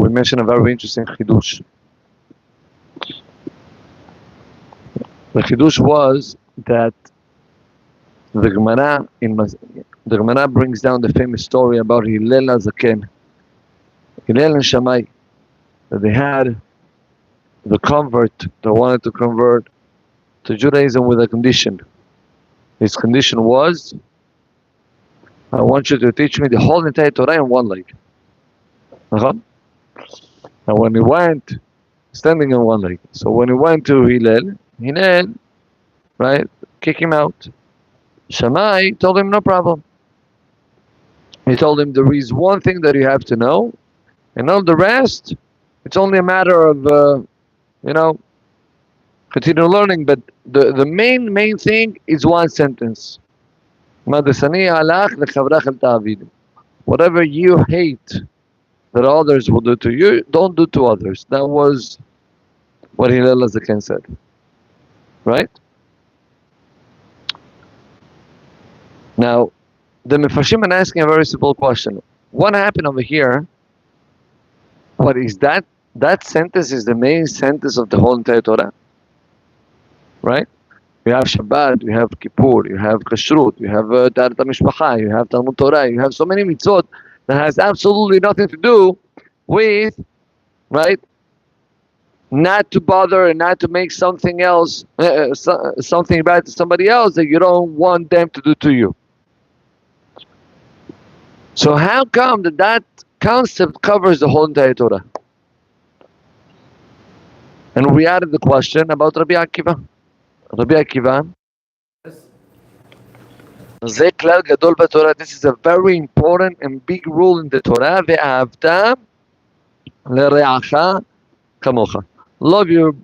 we mentioned a very interesting chidush. The chidush was that the Gemara brings down the famous story about Hillel Azaken, Hillel and Shammai, that they had the convert that wanted to convert to Judaism with a condition. His condition was, I want you to teach me the whole entire Torah in one leg. And when he went, standing on one leg. So when he went to Hillel, right, kick him out. Shammai told him no problem. He told him there is one thing that you have to know, and all the rest, it's only a matter of, continue learning, but the main thing is one sentence. Whatever you hate that others will do to you, don't do to others. That was what Hillel Azaken said. Right? Now, the Mefarshim are asking a very simple question. What happened over here? What is that? That sentence is the main sentence of the whole entire Torah. Right? You have Shabbat, you have Kippur, you have Kashrut, you have Taharat HaMishpacha, you have Talmud Torah, you have so many mitzvot that has absolutely nothing to do with, right, not to bother and not to make something else, something bad to somebody else that you don't want them to do to you. So how come that concept covers the whole entire Torah? And we added the question about Rabbi Akiva. Rabbi Akiva, this is a very important and big rule in the Torah. Ve'ahavta lereacha kamocha. Love your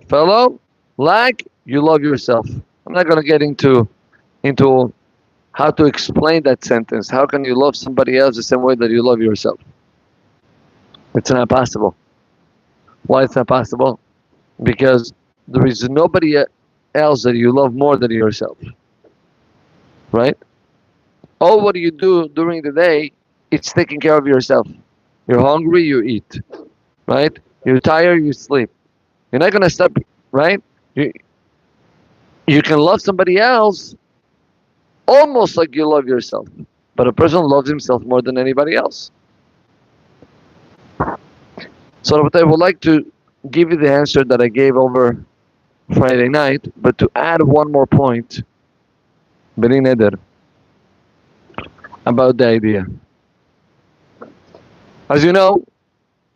fellow like you love yourself. I'm not going to get into how to explain that sentence. How can you love somebody else the same way that you love yourself? It's not possible. Why it's not possible? Because there is nobody else that you love more than yourself. Right? All what you do during the day, it's taking care of yourself. You're hungry, you eat. Right? You're tired, you sleep. You're not going to stop, right? You can love somebody else almost like you love yourself. But a person loves himself more than anybody else. So I would like to give you the answer that I gave over Friday night, but to add one more point, Beni Neder, about the idea. As you know,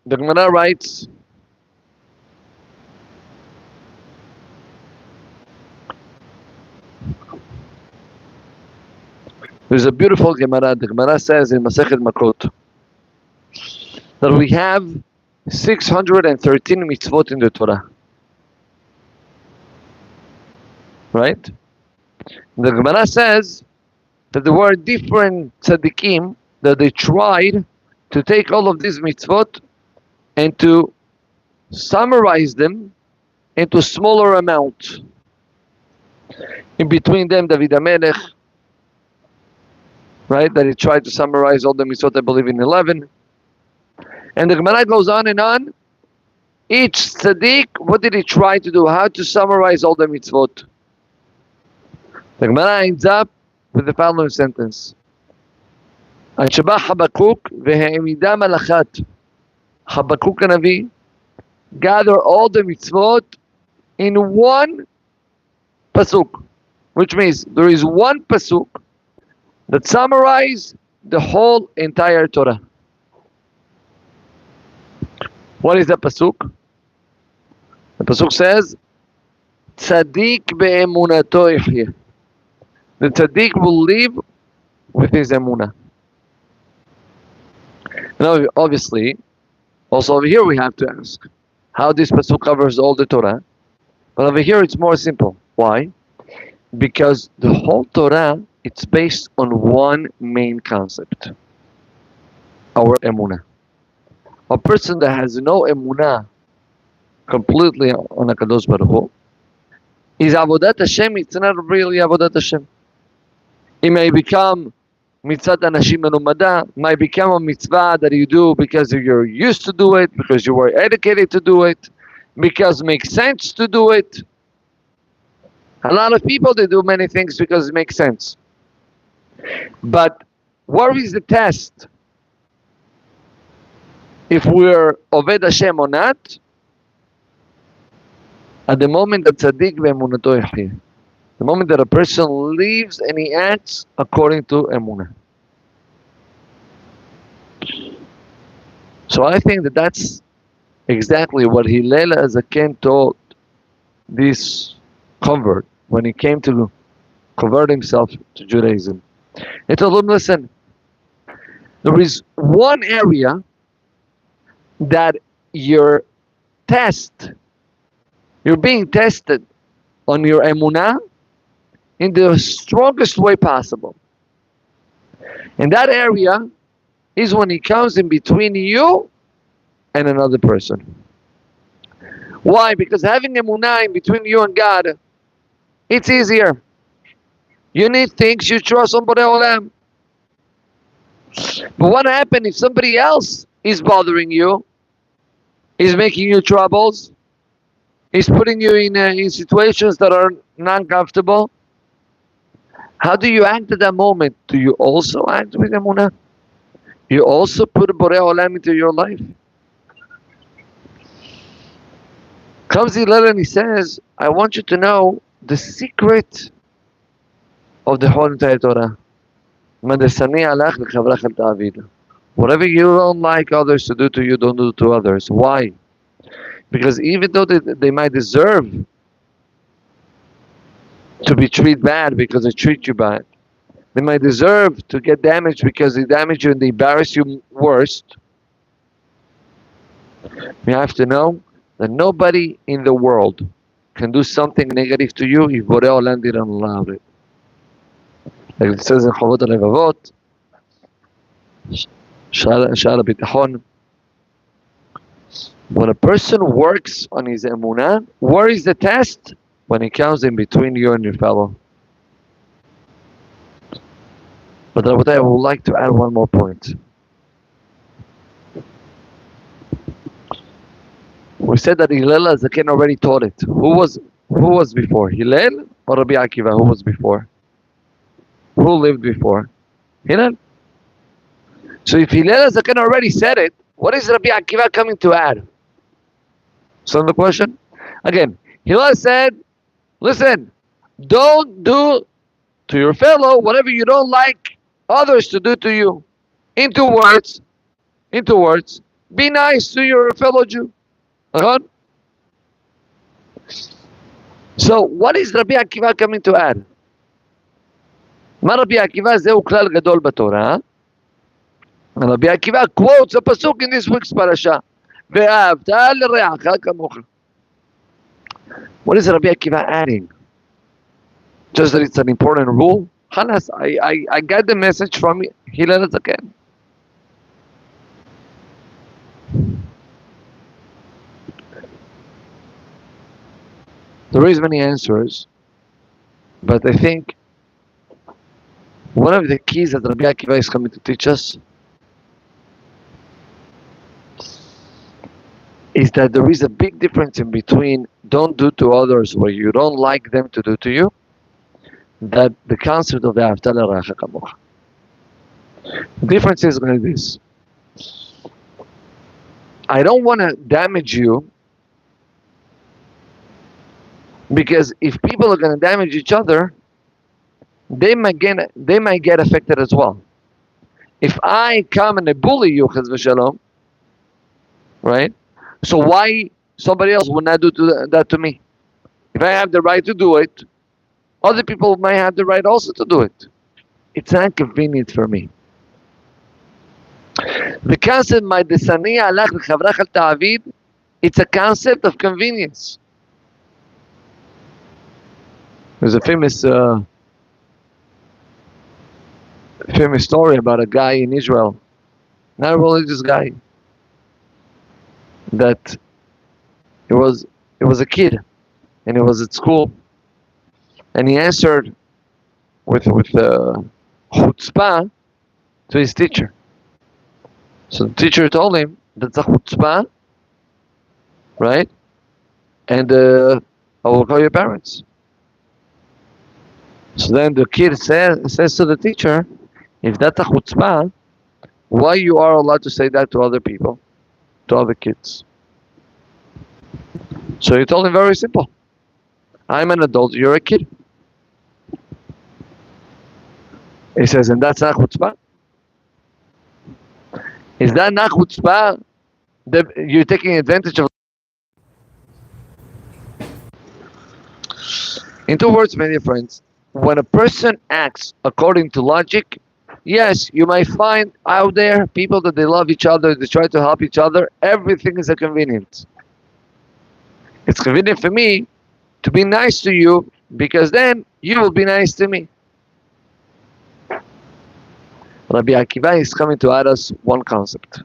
the Gemara writes, there's a beautiful Gemara. The Gemara says in Masechet Makot that we have 613 mitzvot in the Torah. Right? The Gemara says that there were different tzaddikim that they tried to take all of these mitzvot and to summarize them into a smaller amount. In between them, David HaMelech, right, that he tried to summarize all the mitzvot, I believe, in 11. And the Gemara goes on and on. Each tzaddik, what did he try to do? How to summarize all the mitzvot? The Gemara ends up with the following sentence. Habakkuk Hanavi gather all the mitzvot in one pasuk, which means there is one pasuk that summarizes the whole entire Torah. What is the pasuk? The pasuk says, "Tzaddik be'emunato yihye." The tzaddik will live with his emunah. Now, obviously, also over here we have to ask how this pasuk covers all the Torah. But over here it's more simple. Why? Because the whole Torah, it's based on one main concept: our emunah. A person that has no emunah completely on HaKadosh Baruch Hu is Avodat Hashem. It's not really Avodat Hashem. He may become mitzvah anashim menumada might become a mitzvah that you do because you're used to do it, because you were educated to do it, because it makes sense to do it. A lot of people, they do many things because it makes sense. But where is the test? If we're Oved Hashem or not, at the moment that tzaddik ve'emunato yachie, the moment that a person lives and he acts according to emunah. So I think that that's exactly what Hillel Azaken told this convert when he came to convert himself to Judaism. He told him, listen, there is one area that you're being tested on your emunah in the strongest way possible. And that area is when he comes in between you and another person. Why? Because having emunah in between you and God, it's easier. You need things, you trust on Borei Olam. But what happens if somebody else is bothering you, is making you troubles, is putting you in situations that are not comfortable? How do you act at that moment? Do you also act with emunah? You also put Borei Olam into your life? Comes Hillel and he says, I want you to know the secret of the whole entire Torah. Whatever you don't like others to do to you, don't do to others. Why? Because even though they might deserve to be treated bad because they treat you bad, they might deserve to get damaged because they damage you and they embarrass you worst. You have to know that nobody in the world can do something negative to you if Borei Olam didn't allow it. Like it says in Chovot HaLevavot, Sha'ar HaBitachon, when a person works on his emunah, where is the test? When he comes in between you and your fellow. But I would like to add one more point. We said that Hillel Azaken already taught it. Who was before? Hillel or Rabbi Akiva? Who was before? Who lived before? Hillel. So if Hillel Azaken already said it, what is Rabbi Akiva coming to add? So the question? Again, Hillel said, listen, don't do to your fellow whatever you don't like others to do to you. In two words, be nice to your fellow Jew. So what is Rabbi Akiva coming to add? מה רבי עקיבא זהו כלל גדול בתורה. רבי עקיבא quotes a pasuk in this week's parasha. ואהבת לרעך כמוך. What is Rabbi Akiva adding? Just that it's an important rule? Halas, I got the message from Hillel Azaken. There is many answers, but I think one of the keys that Rabbi Akiva is coming to teach us is that there is a big difference in between don't do to others what you don't like them to do to you, that the concept of the Ahavta l'Reacha Kamocha. The difference is like this. I don't want to damage you, because if people are going to damage each other, they might get affected as well. If I come and I bully you, Chaz v'Shalom, right? So why somebody else would not do that to me? If I have the right to do it, other people might have the right also to do it. It's not convenient for me. The concept, it's a concept of convenience. There's a famous story about a guy in Israel, not a religious guy, that it was a kid, and he was at school, and he answered with chutzpah to his teacher. So the teacher told him that's a chutzpah, right? And I will call your parents. So then the kid says to the teacher, if that's a chutzpah, why you are allowed to say that to other people, to other kids? So he told him very simple. I'm an adult, you're a kid. He says, and that's not chutzpah? Is that not chutzpah? You're taking advantage of. In 2 words, my dear friends, when a person acts according to logic, yes, you might find out there people that they love each other, they try to help each other, everything is a convenience. It's convenient for me to be nice to you because then you will be nice to me. Rabbi Akiva is coming to add us one concept.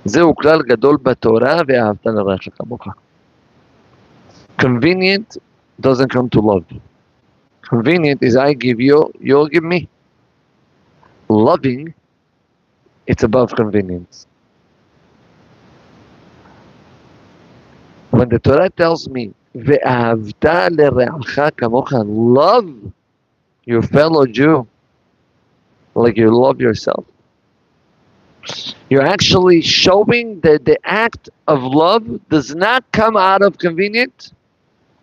זהו כלל גדול בתורה ואהבת לרעך כמוך. Convenient doesn't come to love. Convenient is I give you, you'll give me. Loving, it's above convenience. When the Torah tells me, ואהבת לרעך כמוך, love your fellow Jew like you love yourself. You're actually showing that the act of love does not come out of convenience,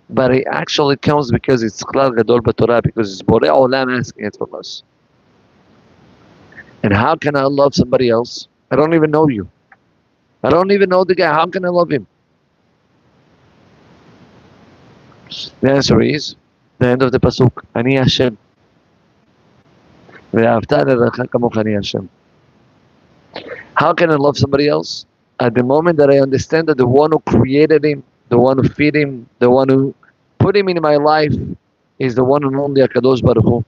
but it actually comes because it's klal gadol b'Torah, because it's Borei Olam asking it from us. And how can I love somebody else? I don't even know you. I don't even know the guy. How can I love him? The answer is the end of the pasuk. Ani Hashem. ואהבת לרעך כמוך אני Hashem. How can I love somebody else? At the moment that I understand that the one who created him, the one who feed him, the one who put him in my life is the one and only HaKadosh Baruch Hu.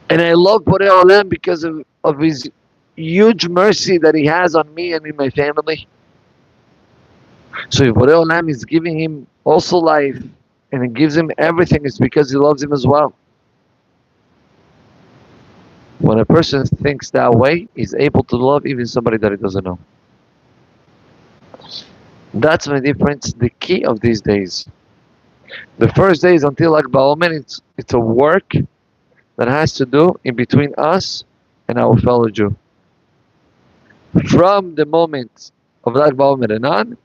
And I love Borei Olam because of his huge mercy that he has on me and in my family. So if Borei Olam is giving him also life and it gives him everything, it's because he loves him as well. When a person thinks that way, he's able to love even somebody that he doesn't know. That's the difference, the key of these days. The first days until Lag BaOmer, it's a work that has to do in between us and our fellow Jew. From the moment of Lag BaOmer and on,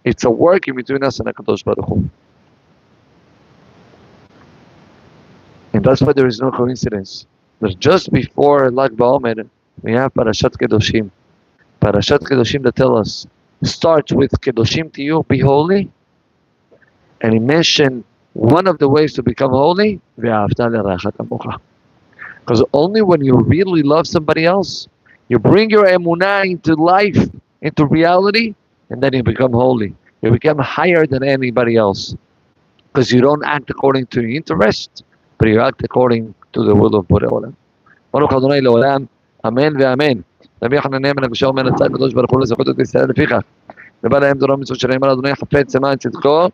it's a work in between us and HaKadosh Baruch Hu. And that's why there is no coincidence. But just before Lag BaOmer, we have Parashat Kedoshim. Parashat Kedoshim that tell us, start with Kedoshim Tiyu, be holy. And he mentioned one of the ways to become holy, because only when you really love somebody else, you bring your emunah into life, into reality, and then you become holy. You become higher than anybody else. Because you don't act according to your interest, but you act according to the will of Borei Olam. ברוך אדוני לעולם, אמן ואמן. רבי יוחנן בן הקדוש אומר לצד הקדוש ברוך הוא לזכות את ישראל לפיכך. ובא להם תורה ומצוות שלהם על אדוני חפץ למען צדקו